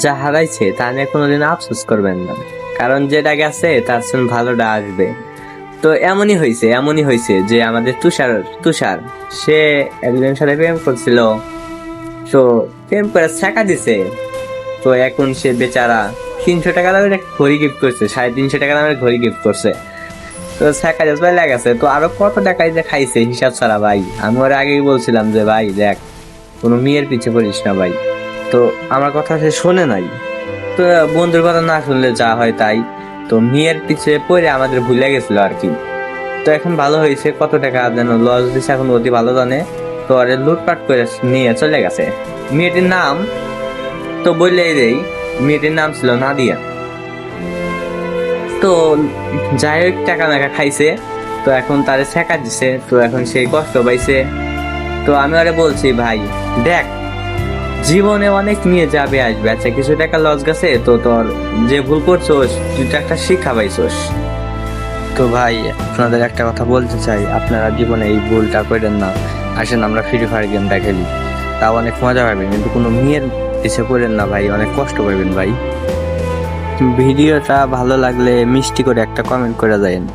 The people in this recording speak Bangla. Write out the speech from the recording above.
যা হারাইছে তা নিয়ে কোনোদিন আফসোস করবেন না, কারণ যেটা গেছে তার সঙ্গে ভালোটা আসবে। তো এমনই হয়েছে যে আমাদের তুষার তুষার সে একজনের সাথে প্রেম করছিল। তো প্রেম করে ছাকা দিছে। তো এখন সে বেচারা 300 টাকা দামের একটা ঘড়ি গিফট করছে, 350 টাকা দামের ঘড়ি গিফট করছে। তো ছাকা দিয়ে চলে গেছে। তো আরো কত টাকাই যে খাইছে হিসাব ছাড়া ভাই। আমি ওর আগেই বলছিলাম যে ভাই দেখ, কোনো মেয়ের পিছে পড়িস না ভাই। তো আমার কথা সে শোনে নাই। তো বন্ধুর কথা না শুনলে যা হয় তাই। তো মেয়ের পিছে পড়ে আমাদের ভুলে গেছিল আর কি। তো এখন ভালো হয়েছে, কত টাকা যেন লস দিছে এখন অতি ভালো জানে। তো আরে লুটপাট করে নিয়ে চলে গেছে। মেয়েটির নাম তো বললেই দেই, মেয়েটির নাম ছিল নাদিয়া। তো যাই হোক টাকা মেকা খাইছে। তো এখন তারে ছেঁকা দিছে, তো এখন সেই কষ্ট পাইছে। তো আমি আরে বলছি ভাই দেখ, জীবনে অনেক নিয়ে যাবে আসবে, আচ্ছা কিছু টাকা লস গেছে তো তোর যে ভুল করছোস তুই তো একটা শিক্ষা পাইছোস। তো ভাই আপনাদের একটা কথা বলতে চাই, আপনারা জীবনে এই ভুলটা করেন না। আসেন আমরা ফ্রি ফায়ার গেমটা খেলি, তাও অনেক মজা পাবেন, কিন্তু কোনো মেয়ের পিছে পড়েন না ভাই, অনেক কষ্ট পাবেন ভাই। ভিডিওটা ভালো লাগলে মিষ্টি করে একটা কমেন্ট করে দেন।